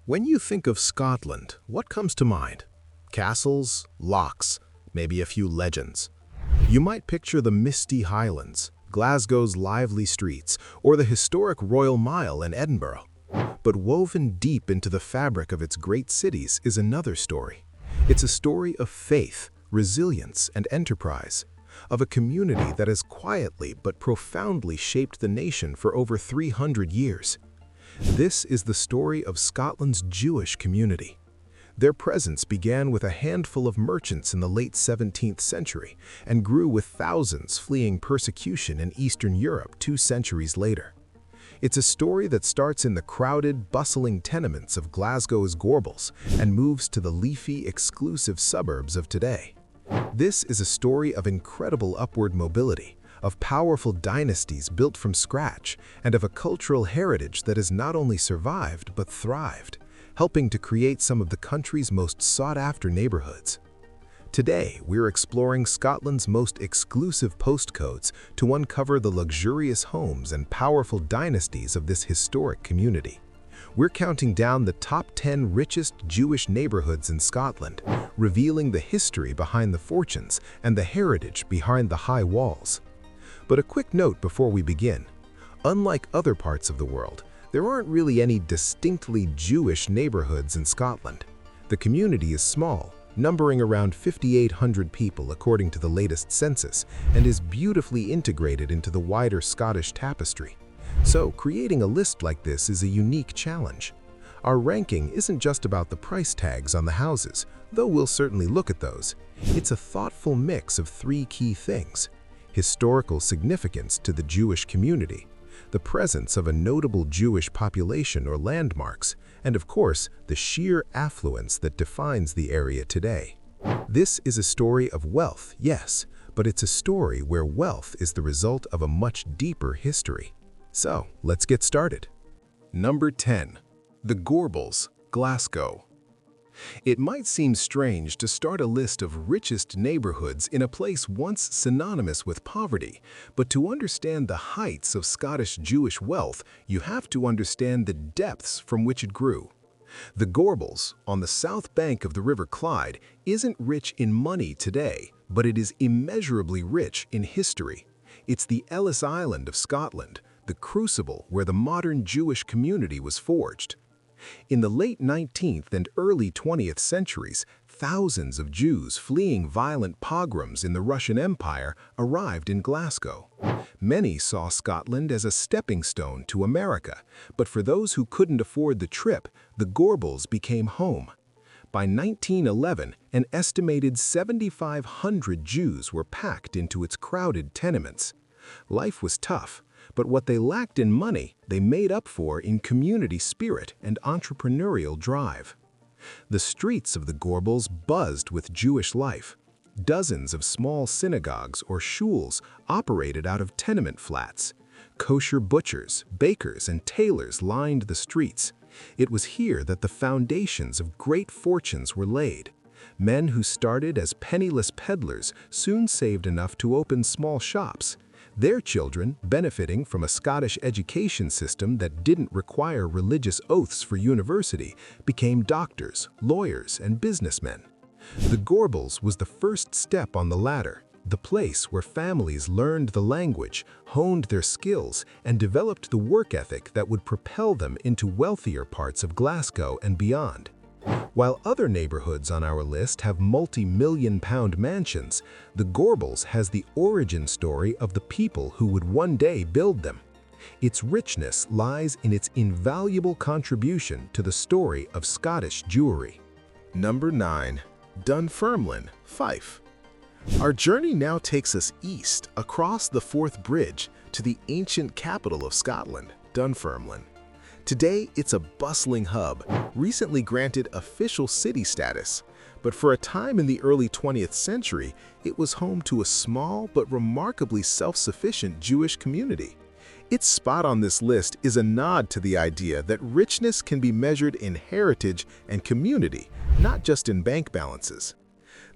When you think of Scotland, what comes to mind? Castles, lochs, maybe a few legends. You might picture the misty Highlands, Glasgow's lively streets, or the historic Royal Mile in Edinburgh. But woven deep into the fabric of its great cities is another story. It's a story of faith, resilience, and enterprise, of a community that has quietly but profoundly shaped the nation for over 300 years. This is the story of Scotland's Jewish community. Their presence began with a handful of merchants in the late 17th century and grew with thousands fleeing persecution in Eastern Europe 2 centuries later. It's a story that starts in the crowded, bustling tenements of Glasgow's Gorbals and moves to the leafy, exclusive suburbs of today. This is a story of incredible upward mobility, of powerful dynasties built from scratch, and of a cultural heritage that has not only survived but thrived, helping to create some of the country's most sought-after neighborhoods. Today, we're exploring Scotland's most exclusive postcodes to uncover the luxurious homes and powerful dynasties of this historic community. We're counting down the top 10 richest Jewish neighborhoods in Scotland, revealing the history behind the fortunes and the heritage behind the high walls. But a quick note before we begin. Unlike other parts of the world, there aren't really any distinctly Jewish neighborhoods in Scotland. The community is small, numbering around 5,800 people according to the latest census, and is beautifully integrated into the wider Scottish tapestry. So, creating a list like this is a unique challenge. Our ranking isn't just about the price tags on the houses, though we'll certainly look at those. It's a thoughtful mix of 3 key things: historical significance to the Jewish community, the presence of a notable Jewish population or landmarks, and of course, the sheer affluence that defines the area today. This is a story of wealth, yes, but it's a story where wealth is the result of a much deeper history. So, let's get started. Number 10. The Gorbals, Glasgow. It might seem strange to start a list of richest neighborhoods in a place once synonymous with poverty, but to understand the heights of Scottish Jewish wealth, you have to understand the depths from which it grew. The Gorbals, on the south bank of the River Clyde, isn't rich in money today, but it is immeasurably rich in history. It's the Ellis Island of Scotland, the crucible where the modern Jewish community was forged. In the late 19th and early 20th centuries, thousands of Jews fleeing violent pogroms in the Russian Empire arrived in Glasgow. Many saw Scotland as a stepping stone to America, but for those who couldn't afford the trip, the Gorbals became home. By 1911, an estimated 7,500 Jews were packed into its crowded tenements. Life was tough, but what they lacked in money, they made up for in community spirit and entrepreneurial drive. The streets of the Gorbals buzzed with Jewish life. Dozens of small synagogues or shuls operated out of tenement flats. Kosher butchers, bakers, and tailors lined the streets. It was here that the foundations of great fortunes were laid. Men who started as penniless peddlers soon saved enough to open small shops. Their children, benefiting from a Scottish education system that didn't require religious oaths for university, became doctors, lawyers, and businessmen. The Gorbals was the first step on the ladder, the place where families learned the language, honed their skills, and developed the work ethic that would propel them into wealthier parts of Glasgow and beyond. While other neighborhoods on our list have multi-million-pound mansions, the Gorbals has the origin story of the people who would one day build them. Its richness lies in its invaluable contribution to the story of Scottish Jewry. Number 9. Dunfermline, Fife. Our journey now takes us east across the Forth Bridge to the ancient capital of Scotland, Dunfermline. Today, it's a bustling hub, recently granted official city status, but for a time in the early 20th century, it was home to a small but remarkably self-sufficient Jewish community. Its spot on this list is a nod to the idea that richness can be measured in heritage and community, not just in bank balances.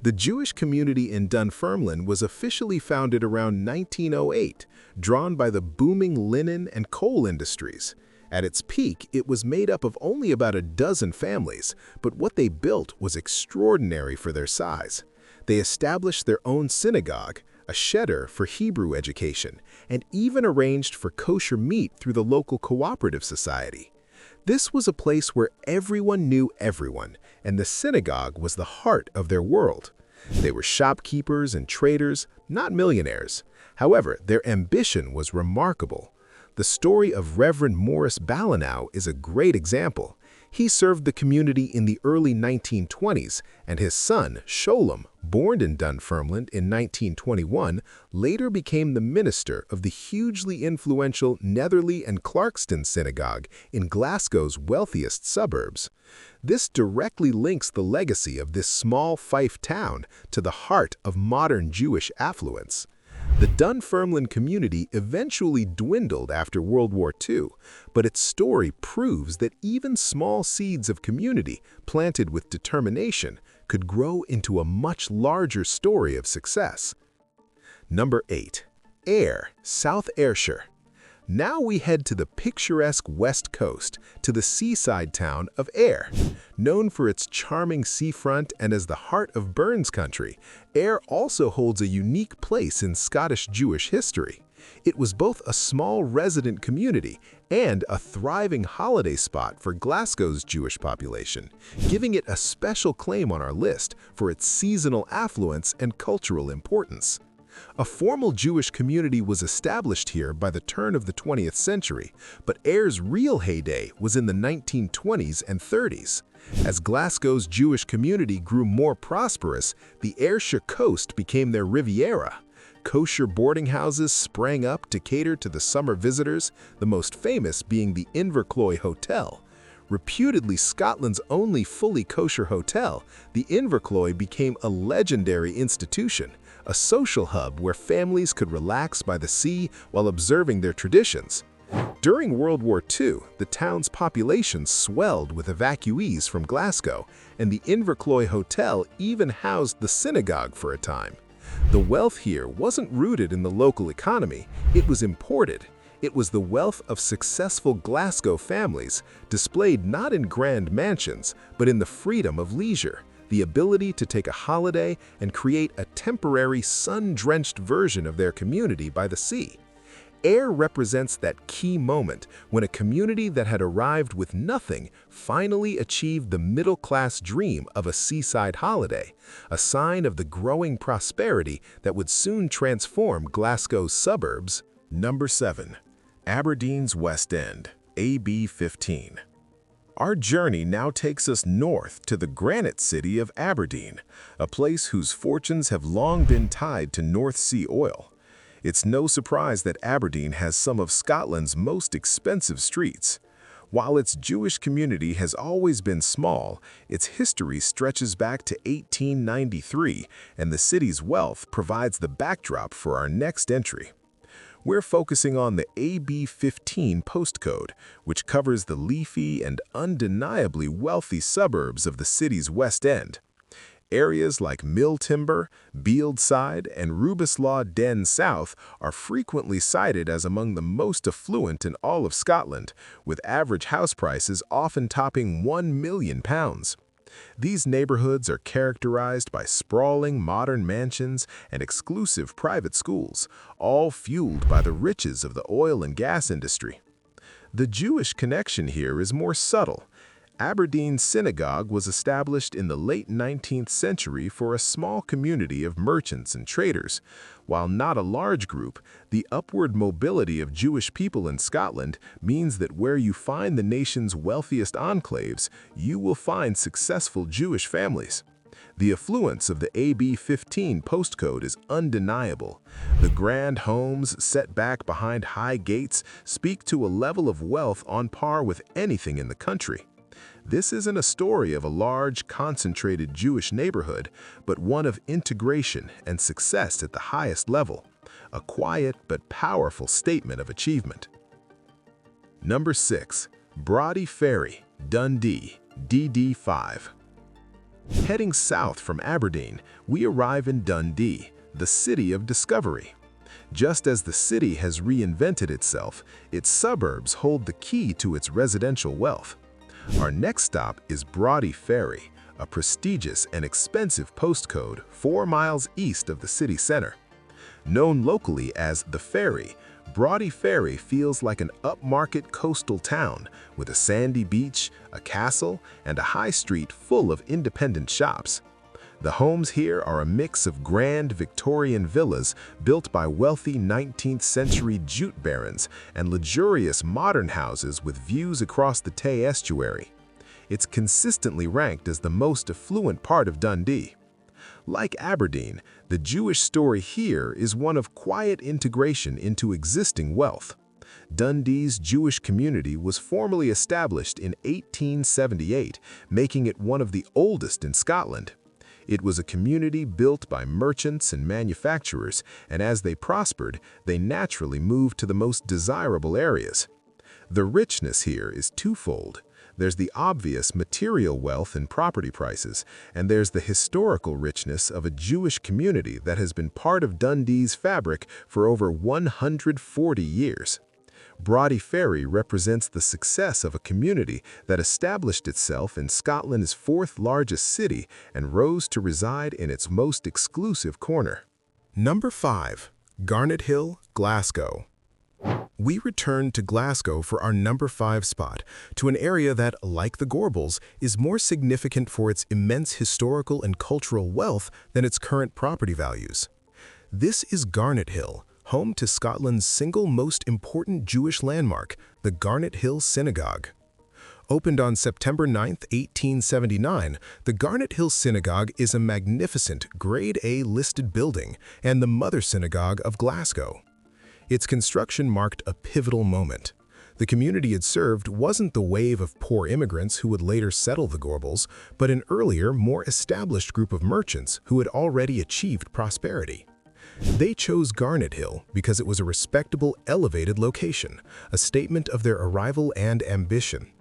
The Jewish community in Dunfermline was officially founded around 1908, drawn by the booming linen and coal industries. At its peak, it was made up of only about a dozen families, but what they built was extraordinary for their size. They established their own synagogue, a cheder for Hebrew education, and even arranged for kosher meat through the local cooperative society. This was a place where everyone knew everyone, and the synagogue was the heart of their world. They were shopkeepers and traders, not millionaires. However, their ambition was remarkable. The story of Reverend Morris Ballinow is a great example. He served the community in the early 1920s, and his son, Sholem, born in Dunfermline in 1921, later became the minister of the hugely influential Netherley and Clarkston Synagogue in Glasgow's wealthiest suburbs. This directly links the legacy of this small Fife town to the heart of modern Jewish affluence. The Dunfermline community eventually dwindled after World War II, but its story proves that even small seeds of community planted with determination could grow into a much larger story of success. Number 8. Ayr, South Ayrshire. Now we head to the picturesque west coast, to the seaside town of Ayr. Known for its charming seafront and as the heart of Burns country, Ayr also holds a unique place in Scottish Jewish history. It was both a small resident community and a thriving holiday spot for Glasgow's Jewish population, giving it a special claim on our list for its seasonal affluence and cultural importance. A formal Jewish community was established here by the turn of the 20th century, but Ayr's real heyday was in the 1920s and 30s. As Glasgow's Jewish community grew more prosperous, the Ayrshire coast became their Riviera. Kosher boarding houses sprang up to cater to the summer visitors, the most famous being the Invercloy Hotel. Reputedly Scotland's only fully kosher hotel, the Invercloy became a legendary institution, a social hub where families could relax by the sea while observing their traditions. During World War II, the town's population swelled with evacuees from Glasgow, and the Invercloy Hotel even housed the synagogue for a time. The wealth here wasn't rooted in the local economy, it was imported. It was the wealth of successful Glasgow families, displayed not in grand mansions, but in the freedom of leisure, the ability to take a holiday and create a temporary sun-drenched version of their community by the sea. Ayr represents that key moment when a community that had arrived with nothing finally achieved the middle-class dream of a seaside holiday, a sign of the growing prosperity that would soon transform Glasgow's suburbs. Number 7. Aberdeen's West End, AB 15. Our journey now takes us north to the granite city of Aberdeen, a place whose fortunes have long been tied to North Sea oil. It's no surprise that Aberdeen has some of Scotland's most expensive streets. While its Jewish community has always been small, its history stretches back to 1893, and the city's wealth provides the backdrop for our next entry. We're focusing on the AB15 postcode, which covers the leafy and undeniably wealthy suburbs of the city's West End. Areas like Milltimber, Bealdside, and Rubislaw Den South are frequently cited as among the most affluent in all of Scotland, with average house prices often topping £1 million. These neighborhoods are characterized by sprawling modern mansions and exclusive private schools, all fueled by the riches of the oil and gas industry. The Jewish connection here is more subtle. Aberdeen's synagogue was established in the late 19th century for a small community of merchants and traders. While not a large group, the upward mobility of Jewish people in Scotland means that where you find the nation's wealthiest enclaves, you will find successful Jewish families. The affluence of the AB15 postcode is undeniable. The grand homes set back behind high gates speak to a level of wealth on par with anything in the country. This isn't a story of a large, concentrated Jewish neighborhood, but one of integration and success at the highest level, a quiet but powerful statement of achievement. Number 6. Broughty Ferry, Dundee, DD5. Heading south from Aberdeen, we arrive in Dundee, the city of discovery. Just as the city has reinvented itself, its suburbs hold the key to its residential wealth. Our next stop is Broughty Ferry, a prestigious and expensive postcode 4 miles east of the city center. Known locally as the Ferry, Broughty Ferry feels like an upmarket coastal town with a sandy beach, a castle, and a high street full of independent shops. The homes here are a mix of grand Victorian villas built by wealthy 19th century jute barons and luxurious modern houses with views across the Tay estuary. It's consistently ranked as the most affluent part of Dundee. Like Aberdeen, the Jewish story here is one of quiet integration into existing wealth. Dundee's Jewish community was formally established in 1878, making it one of the oldest in Scotland. It was a community built by merchants and manufacturers, and as they prospered, they naturally moved to the most desirable areas. The richness here is twofold. There's the obvious material wealth and property prices, and there's the historical richness of a Jewish community that has been part of Dundee's fabric for over 140 years. Broughty Ferry represents the success of a community that established itself in Scotland's fourth largest city and rose to reside in its most exclusive corner. Number 5. Garnethill, Glasgow. We returned to Glasgow for our number 5 spot, to an area that, like the Gorbals, is more significant for its immense historical and cultural wealth than its current property values. This is Garnethill, home to Scotland's single most important Jewish landmark, the Garnethill Synagogue. Opened on September 9, 1879, the Garnethill Synagogue is a magnificent Grade A listed building and the mother synagogue of Glasgow. Its construction marked a pivotal moment. The community it served wasn't the wave of poor immigrants who would later settle the Gorbals, but an earlier, more established group of merchants who had already achieved prosperity. They chose Garnethill because it was a respectable, elevated location, a statement of their arrival and ambition.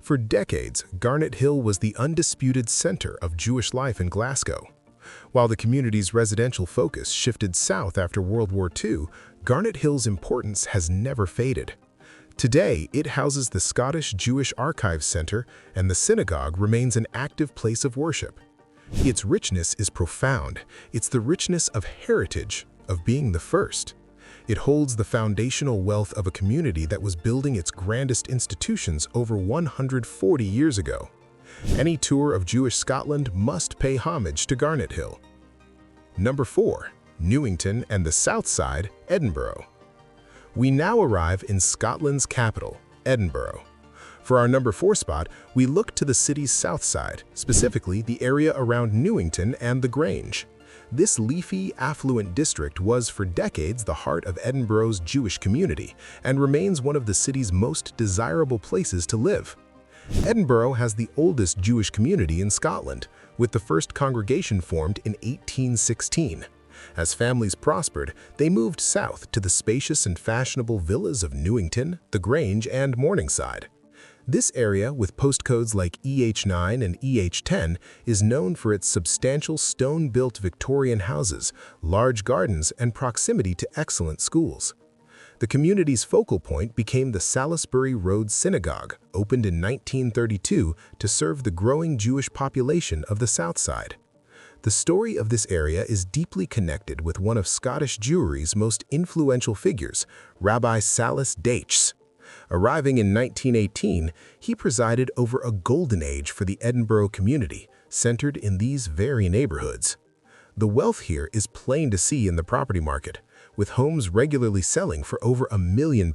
For decades, Garnethill was the undisputed center of Jewish life in Glasgow. While the community's residential focus shifted south after World War II, Garnethill's importance has never faded. Today, it houses the Scottish Jewish Archives Centre, and the synagogue remains an active place of worship. Its richness is profound. It's the richness of heritage, of being the first. It holds the foundational wealth of a community that was building its grandest institutions over 140 years ago. Any tour of Jewish Scotland must pay homage to Garnethill. Number 4. Newington and the southside, Edinburgh. We now arrive in Scotland's capital, Edinburgh. For our number 4 spot, we look to the city's south side, specifically the area around Newington and the Grange. This leafy, affluent district was for decades the heart of Edinburgh's Jewish community and remains one of the city's most desirable places to live. Edinburgh has the oldest Jewish community in Scotland, with the first congregation formed in 1816. As families prospered, they moved south to the spacious and fashionable villas of Newington, the Grange, and Morningside. This area, with postcodes like EH9 and EH10, is known for its substantial stone-built Victorian houses, large gardens, and proximity to excellent schools. The community's focal point became the Salisbury Road Synagogue, opened in 1932 to serve the growing Jewish population of the South Side. The story of this area is deeply connected with one of Scottish Jewry's most influential figures, Rabbi Salas Daitches. Arriving in 1918, he presided over a golden age for the Edinburgh community, centered in these very neighborhoods. The wealth here is plain to see in the property market, with homes regularly selling for over £1 million.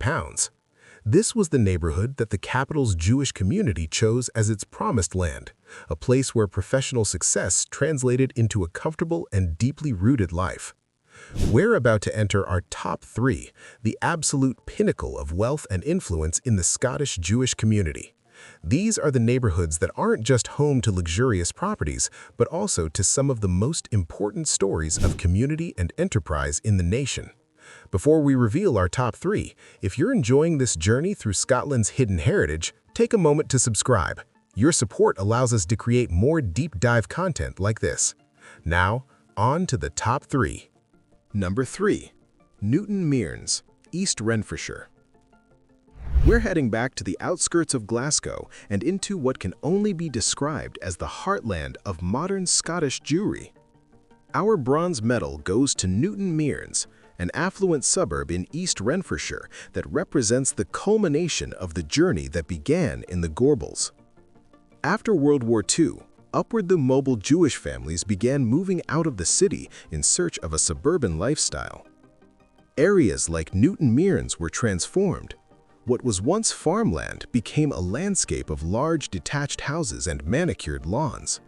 This was the neighborhood that the capital's Jewish community chose as its promised land, a place where professional success translated into a comfortable and deeply rooted life. We're about to enter our top 3, the absolute pinnacle of wealth and influence in the Scottish Jewish community. These are the neighborhoods that aren't just home to luxurious properties, but also to some of the most important stories of community and enterprise in the nation. Before we reveal our top 3, if you're enjoying this journey through Scotland's hidden heritage, take a moment to subscribe. Your support allows us to create more deep dive content like this. Now, on to the top 3. Number 3. Newton Mearns, East Renfrewshire. We're heading back to the outskirts of Glasgow and into what can only be described as the heartland of modern Scottish Jewry. Our bronze medal goes to Newton Mearns, an affluent suburb in East Renfrewshire that represents the culmination of the journey that began in the Gorbals. After World War II, upwardly mobile Jewish families began moving out of the city in search of a suburban lifestyle. Areas like Newton Mearns were transformed. What was once farmland became a landscape of large detached houses and manicured lawns.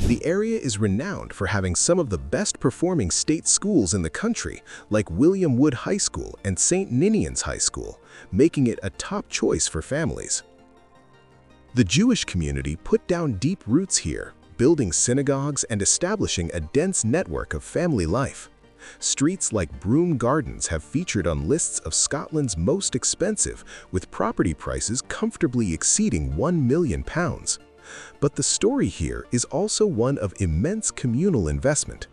The area is renowned for having some of the best-performing state schools in the country, like William Wood High School and St. Ninian's High School, making it a top choice for families. The Jewish community put down deep roots here, building synagogues and establishing a dense network of family life. Streets like Broome Gardens have featured on lists of Scotland's most expensive, with property prices comfortably exceeding £1 million. But the story here is also one of immense communal investment.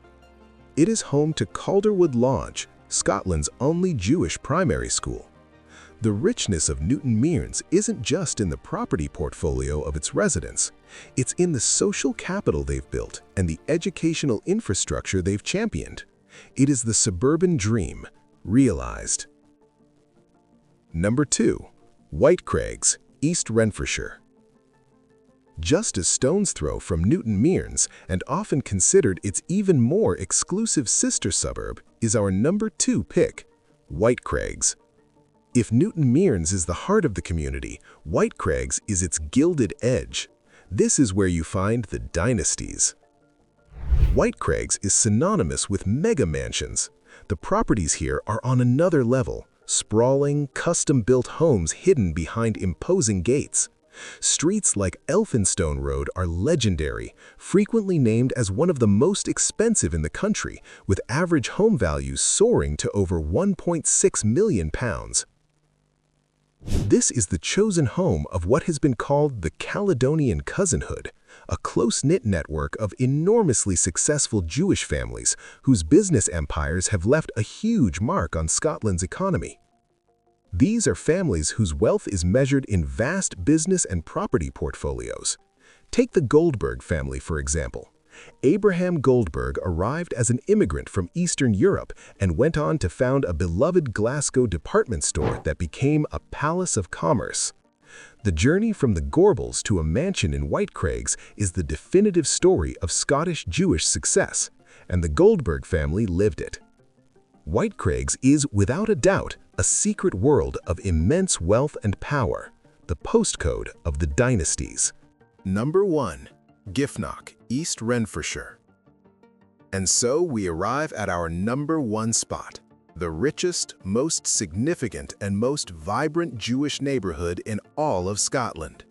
It is home to Calderwood Lodge, Scotland's only Jewish primary school. The richness of Newton Mearns isn't just in the property portfolio of its residents. It's in the social capital they've built and the educational infrastructure they've championed. It is the suburban dream, realized. Number 2. Whitecraigs, East Renfrewshire. Just a stone's throw from Newton Mearns, and often considered its even more exclusive sister suburb, is our number 2 pick, Whitecraigs. If Newton Mearns is the heart of the community, Whitecraigs is its gilded edge. This is where you find the dynasties. Whitecraigs is synonymous with mega mansions. The properties here are on another level, sprawling, custom-built homes hidden behind imposing gates. Streets like Elphinstone Road are legendary, frequently named as one of the most expensive in the country, with average home values soaring to over £1.6 million. This is the chosen home of what has been called the Caledonian cousinhood, a close-knit network of enormously successful Jewish families whose business empires have left a huge mark on Scotland's economy. These are families whose wealth is measured in vast business and property portfolios. Take the Goldberg family, for example. Abraham Goldberg arrived as an immigrant from Eastern Europe and went on to found a beloved Glasgow department store that became a palace of commerce. The journey from the Gorbals to a mansion in Whitecraigs is the definitive story of Scottish Jewish success, and the Goldberg family lived it. Whitecraigs is, without a doubt, a secret world of immense wealth and power, the postcode of the dynasties. Number 1. Giffnock, East Renfrewshire. And so we arrive at our number 1 spot, the richest, most significant, and most vibrant Jewish neighborhood in all of Scotland.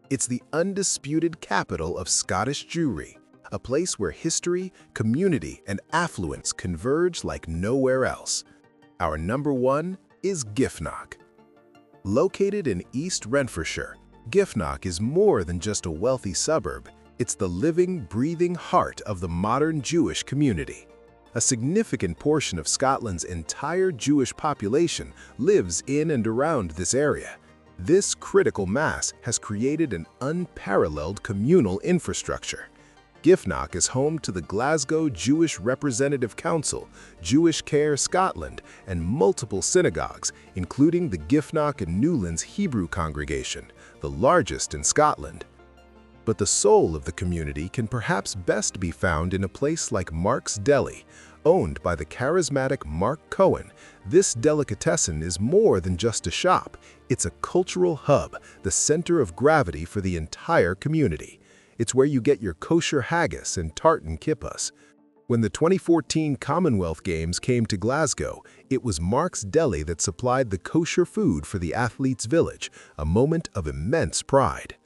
It's the undisputed capital of Scottish Jewry, a place where history, community, and affluence converge like nowhere else. Our number 1 is Giffnock. Located in East Renfrewshire, Giffnock is more than just a wealthy suburb. It's the living, breathing heart of the modern Jewish community. A significant portion of Scotland's entire Jewish population lives in and around this area. This critical mass has created an unparalleled communal infrastructure. Giffnock is home to the Glasgow Jewish Representative Council, Jewish Care Scotland, and multiple synagogues, including the Giffnock and Newlands Hebrew congregation, the largest in Scotland. But the soul of the community can perhaps best be found in a place like Mark's Deli. Owned by the charismatic Mark Cohen, this delicatessen is more than just a shop. It's a cultural hub, the center of gravity for the entire community. It's where you get your kosher haggis and tartan kippas. When the 2014 Commonwealth Games came to Glasgow, it was Mark's Deli that supplied the kosher food for the athletes' village, a moment of immense pride.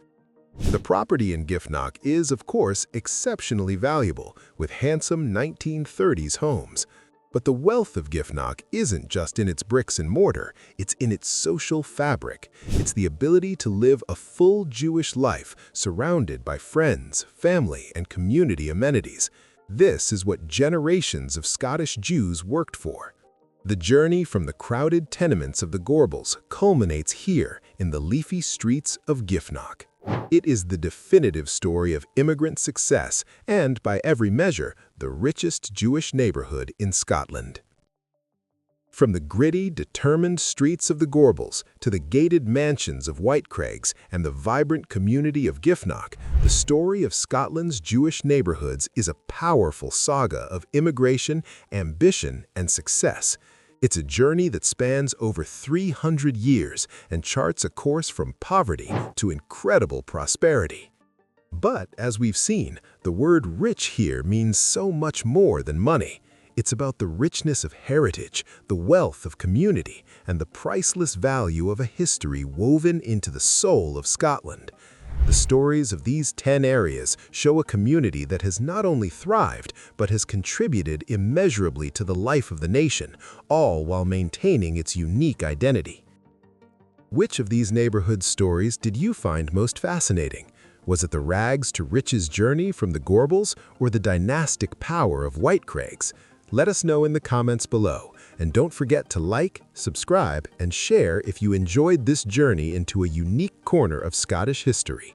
The property in Giffnock is, of course, exceptionally valuable, with handsome 1930s homes. But the wealth of Giffnock isn't just in its bricks and mortar, it's in its social fabric. It's the ability to live a full Jewish life surrounded by friends, family, and community amenities. This is what generations of Scottish Jews worked for. The journey from the crowded tenements of the Gorbals culminates here in the leafy streets of Giffnock. It is the definitive story of immigrant success and, by every measure, the richest Jewish neighborhood in Scotland. From the gritty, determined streets of the Gorbals to the gated mansions of Whitecraigs and the vibrant community of Giffnock, the story of Scotland's Jewish neighborhoods is a powerful saga of immigration, ambition, and success. It's a journey that spans over 300 years and charts a course from poverty to incredible prosperity. But, as we've seen, the word rich here means so much more than money. It's about the richness of heritage, the wealth of community, and the priceless value of a history woven into the soul of Scotland. The stories of these 10 areas show a community that has not only thrived, but has contributed immeasurably to the life of the nation, all while maintaining its unique identity. Which of these neighborhood stories did you find most fascinating? Was it the rags to riches journey from the Gorbals or the dynastic power of Whitecraigs? Let us know in the comments below, and don't forget to like, subscribe, and share if you enjoyed this journey into a unique corner of Scottish history.